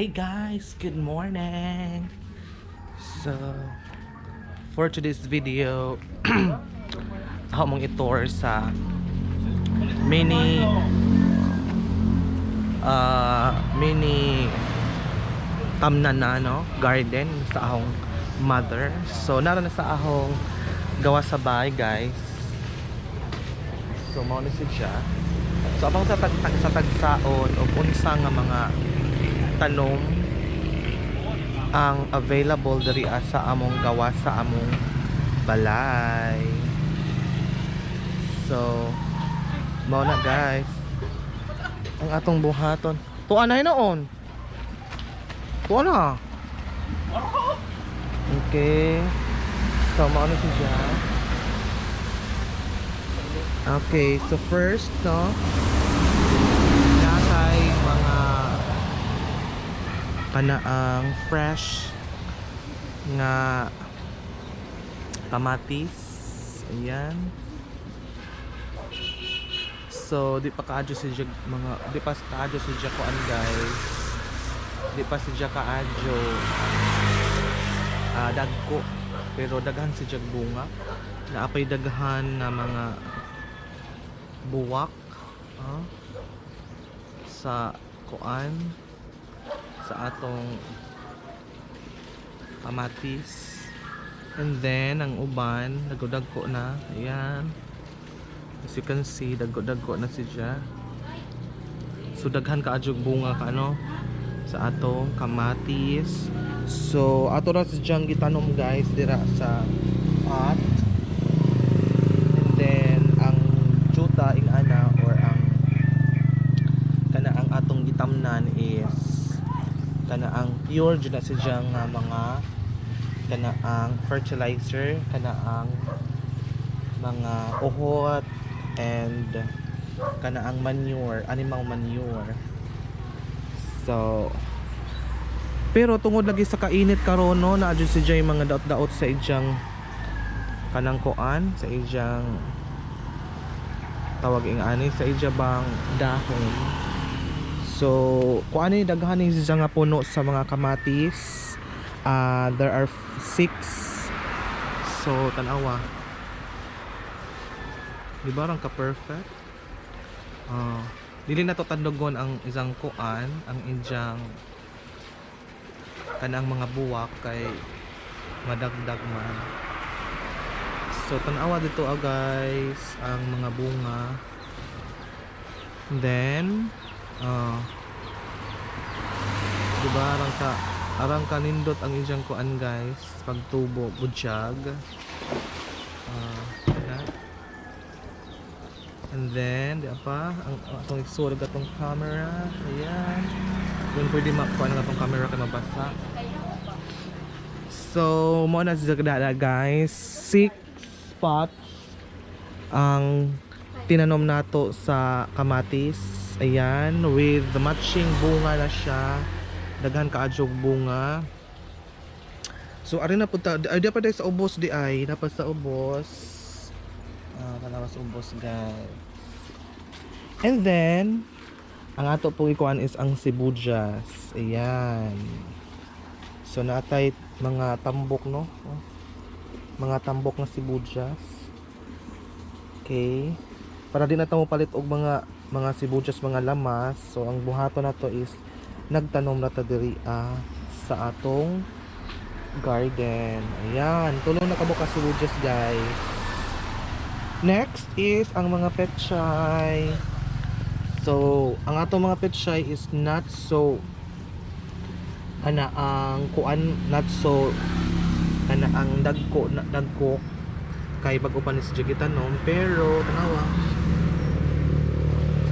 Hey guys, good morning. So, for today's video, ako mong itour sa mini tamnan na garden sa ahong mother. So, naroon na sa ahong gawa sa bahay guys. So, mao na siya. So, abang sa tagsaon o unsa nga mga tanom ang available diri sa among gawa sa among balay. So, mao na guys ang atong buhaton. Tuwa na hinoon. Tuwa na. Okay. So, mao na siya. Okay, so first, nakay mga kanaang fresh nga kamatis. Ayan. So, di pa kaadyo si Jag mga di pa kaadyo si Jakuan guys. Di pa si Jakaadyo dagko, pero daghan si Jag bunga. Naapay daghan nga mga buwak sa kuan sa atong kamatis. And then ang uban dagko na. Ayan, as you can see, dagko na siya. So daghan kaadyog bunga sa atong kamatis. So ato ra sidyang gitanom guys dira sa pot. And then ang juta ing ana or ang kanaang atong gitamnan is kanaang pure jud na sidyang mga kanaang fertilizer, kanaang mga uhot and kanaang manure, animal manure. So pero tungod lagi sa kainit karon na adyo siya yung mga daot-daot sa ijang kanang kuan, sa ijang tawag ing ani, sa ija bang dahon. So kuan ni daghan ni siya nga puno sa mga kamatis. There are 6. So tanawa, di ba rang ka perfect? Dili na to tandugon ang isang kuan, ang ijang kanang mga buwak kay madagdag man. So tanawa dito guys ang mga bunga. Then diba arang ka nindot ang ijang kuan guys pagtubo budyag. And then di pa ang atong isulog atong camera. Ayan, kung pwede makuha na atong camera kay mabasa. So mo na siya guys, 6 spots ang tinanom nato sa kamatis. Ayan, with the matching bunga na siya, daghan kaadyog bunga. So ari na punta ay di pa dai sa ubos di ay dapat sa ubos. Kalawas ubos guys. And then ang ato pong ikuan is ang sibuyas. Ayan. So natay mga tambok mga tambok na sibuyas. Okay. Para di na ta mo palit og mga sibuyas, mga lamas. So ang buhaton nato is nagtanom na ta diri sa atong garden. Ayan, tulong na kabuka sibuyas guys. Next is ang mga pechay. So ang atong mga pechay is not so ang kuan, not so ang dagko kay bag-upan ni sa gitanom, pero tanawa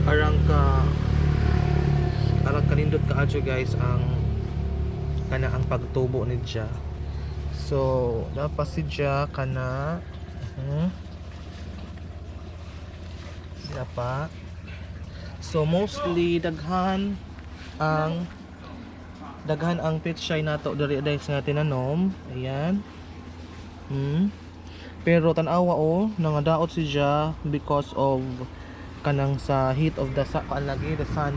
arang kanindot kaadyo guys ang kanaang pagtubo ni siya. So dapat siya kana dapat. So mostly daghan ang pechay nato diri sa tinanom. Ayan. Pero tanawa nangadaot siya because of kanang sa heat of the sun lagi the sun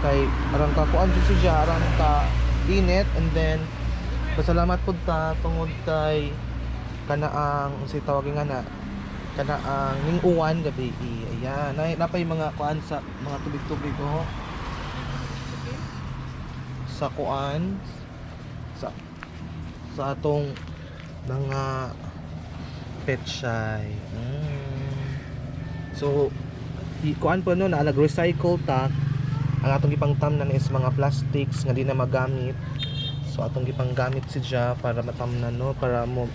kay arang ka kuan jud siya, arang ka init, and then pasalamat pud ta tungod kay kanaang unsay tawagin nga na kanaang ning-uwan gabi. Ayan, napay mga kuan sa mga tubig-tubig sa kuan sa atong mga petsay. So kuan po no, nag-recycle ta. Ang atong gipangtamnan is mga plastics nga di na magamit. So atong gipanggamit siya para matamnan no, para mo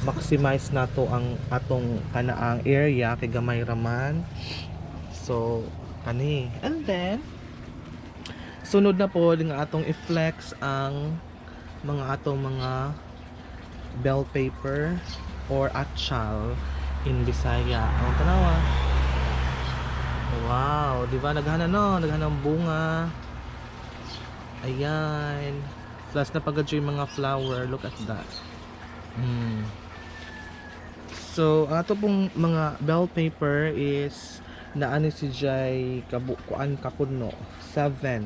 maximize nato ang atong kanaang area kay gamay raman. So kani, and then sunod na po nga atong i-flex ang mga bell paper or atchal in Bisaya. Ang tanawa, wow, di ba naghana no, naghanang bunga. Ayan, plus na pagad yung mga flower, look at that. So ato pong mga bell paper is naani si Jay kuan kapuno 7,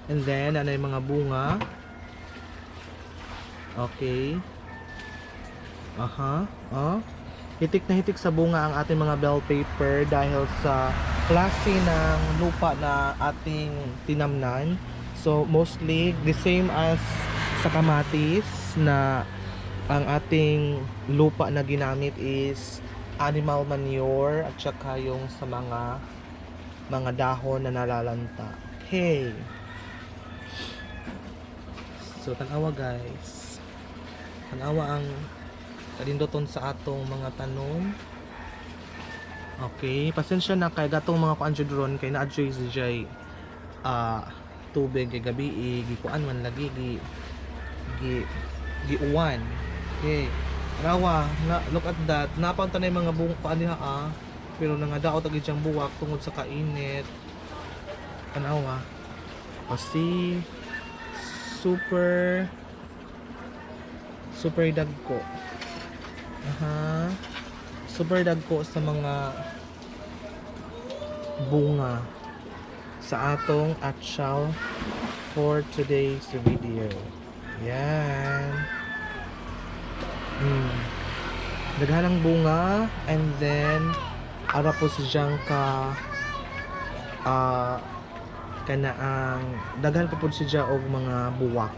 and then ano yung mga bunga. Okay, hitik na hitik sa bunga ang ating mga bell paper dahil sa klase ng lupa na ating tinamnan. So mostly the same as sa kamatis na ang ating lupa na ginamit is animal manure at saka yung sa mga dahon na nalalanta. Okay. So tanawa guys. Tanawa ang kalindoton sa atong mga tanom. Okay, pasensya na kay gatong mga kuanjud ron kay na-adjust si Jay tubig kay gabi gikuan man lagi giuwan. Okay, rawa na, look at that, napunta na yung mga buong paan niya pero nangadaot agad siyang buwak tungod sa kainit. Tanawa kasi super dagko. Super dagko sa mga bunga sa atong atchal for today's video. Yan. Daghanang bunga, and then ara po siyang kanaang daghan pa po siya og mga buwak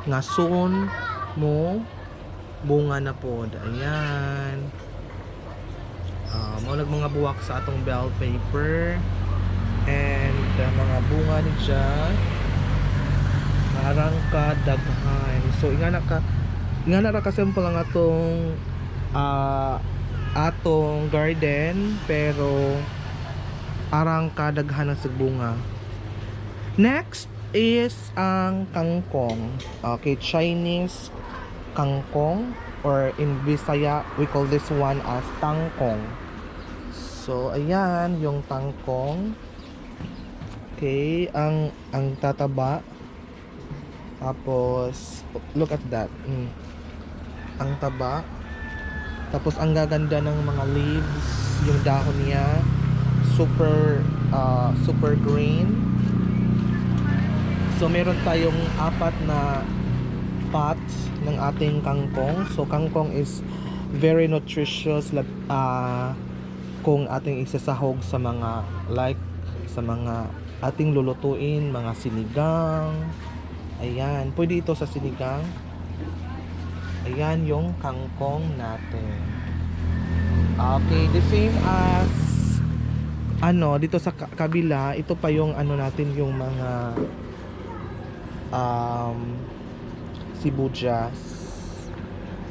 nga soon mo bunga na po. Ayan, mao mga buwak sa atong bell paper, and mga bunga ni dyan arang ka daghan. So ingana ra ka simple ang atong garden, pero arang ka daghan ng sigbunga. Next is ang kangkong. Okay, Chinese kangkong, or in Bisaya we call this one as tangkong. So ayan yung tangkong. Okay, ang tataba. Tapos look at that. Ang taba. Tapos ang gaganda ng mga leaves, yung dahon niya super green. So meron tayong 4 na pots ng ating kangkong. So kangkong is very nutritious kung ating isasahog sa mga sa mga ating lulutuin, mga sinigang. Ayan, pwede ito sa sinigang. Ayan yung kangkong natin. Okay, the same as dito sa kabila, ito pa yung natin, yung mga sibuyas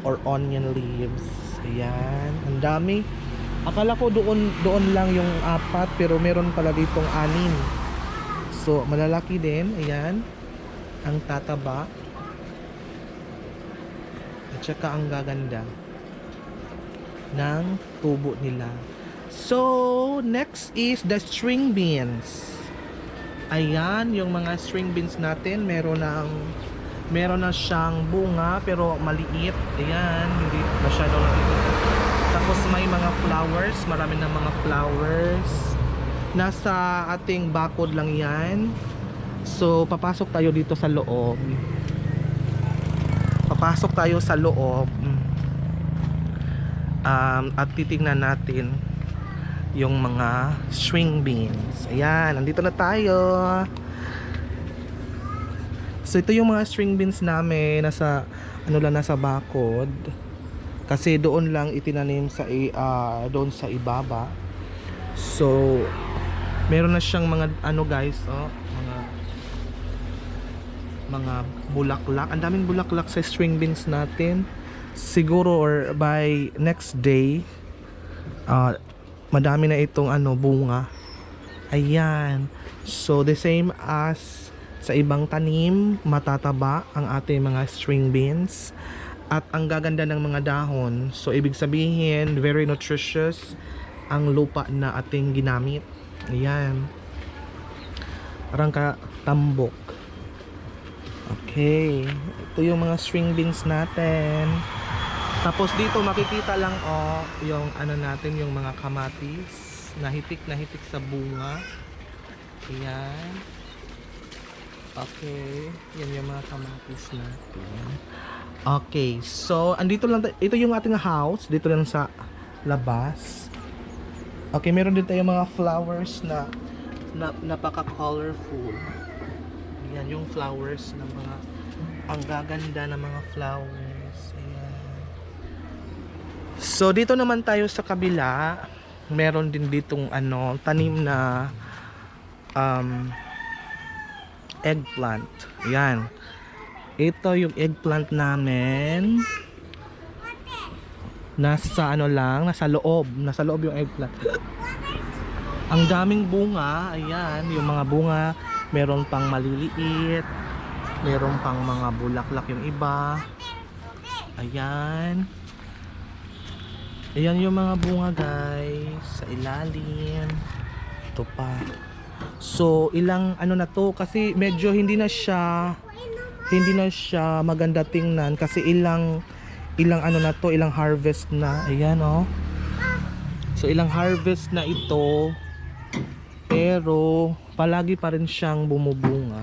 or onion leaves. Ayan, ang dami. Akala ko doon lang yung 4, pero meron pala ditong 6. So malalaki din. Ayan, ang tataba at saka ang gaganda ng tubo nila. So next is the string beans. Ayan yung mga string beans natin. Meron na siyang bunga pero maliit. Ayan, hindi masyado lang. Tapos may mga flowers, marami ng mga flowers. Nasa ating bakod lang yan. So papasok tayo dito sa loob. Papasok tayo sa loob. At titingnan natin yung mga string beans. Ayan, nandito na tayo. So ito yung mga string beans namin, nasa nasa bakod. Kasi doon lang itinanim sa doon sa ibaba. So meron na siyang mga guys, mga bulaklak. Ang daming bulaklak sa string beans natin. Siguro or by next day madami na itong bunga. Ayan. So the same as sa ibang tanim, matataba ang ating mga string beans at ang gaganda ng mga dahon. So ibig sabihin very nutritious ang lupa na ating ginamit. Ayan. Parang tambok. Okay. Ito yung mga string beans natin. Tapos dito makikita lang yung natin, yung mga kamatis na hitik sa bunga. Ayan. Okay, yan yung mga kamatis natin. Okay, so andito lang ito yung ating house, dito lang sa labas. Okay, meron din tayong mga flowers na napaka-colorful. Ayan yung flowers ng mga ang gaganda ng mga flowers. So dito naman tayo sa kabila, meron din ditong tanim na eggplant. Ayan. Ito yung eggplant namin. Nasa nasa loob yung eggplant. Ang daming bunga. Ayan, yung mga bunga, meron pang maliliit, meron pang mga bulaklak yung iba. Ayan. Ayan yung mga bunga guys sa ilalim. Ito pa. So ilang na to kasi medyo hindi na siya maganda tingnan kasi ilang na to, ilang harvest na. Ayan So ilang harvest na ito pero palagi pa rin siyang bumubunga.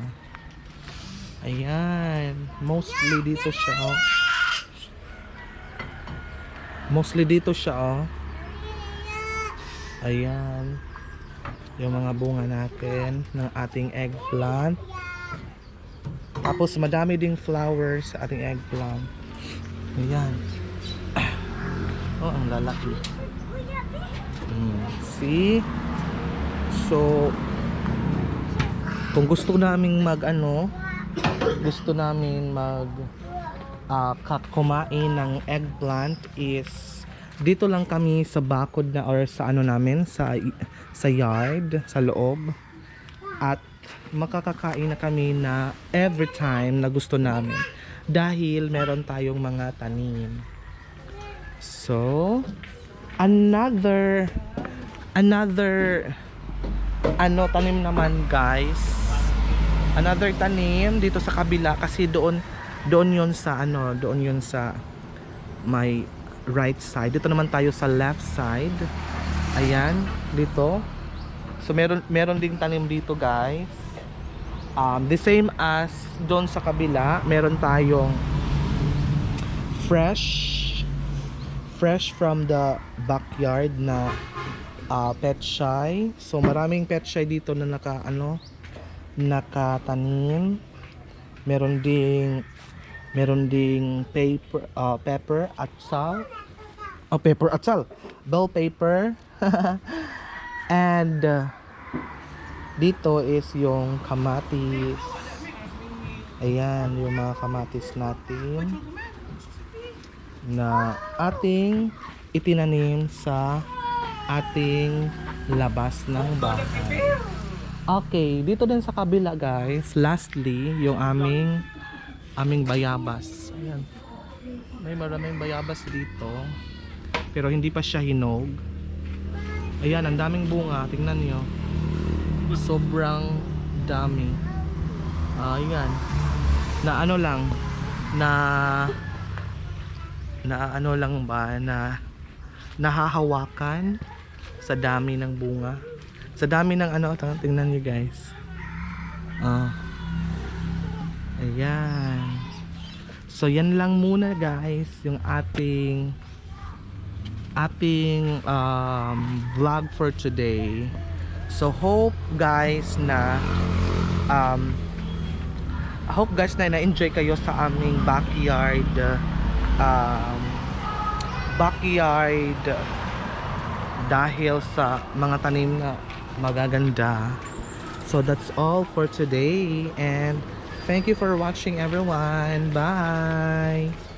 Ayan, mostly dito siya Ayan yung mga bunga natin ng ating eggplant. Tapos madami ding flowers sa ating eggplant. Ayan. Ang lalaki. See? So kung gusto naming kumain ng eggplant is dito lang kami sa bakod na or sa namin sa yard, sa loob, at makakakain na kami na every time na gusto namin dahil meron tayong mga tanim. So another tanim naman guys, another tanim dito sa kabila kasi doon yun sa may right side. Dito naman tayo sa left side. Ayan, dito. So meron ding tanim dito guys. The same as doon sa kabila, meron tayong fresh from the backyard na petchay. So maraming petchay dito na nakatanim. Meron ding pepper at salt. Bell pepper. And dito is yung kamatis. Ayan, yung mga kamatis natin na ating itinanim sa ating labas ng bahay. Okay, dito din sa kabila guys, lastly, yung aming bayabas. Ayan. May maraming bayabas dito. Pero hindi pa siya hinog. Ayan, ang daming bunga. Tingnan nyo. Sobrang dami. Ayan. Na nahahawakan sa dami ng bunga. Sa dami ng ano, tingnan nyo guys. Oh. Ayan. So yan lang muna guys yung ating vlog for today. So hope guys na na-enjoy kayo sa aming backyard dahil sa mga tanim na magaganda. So that's all for today and thank you for watching everyone. Bye!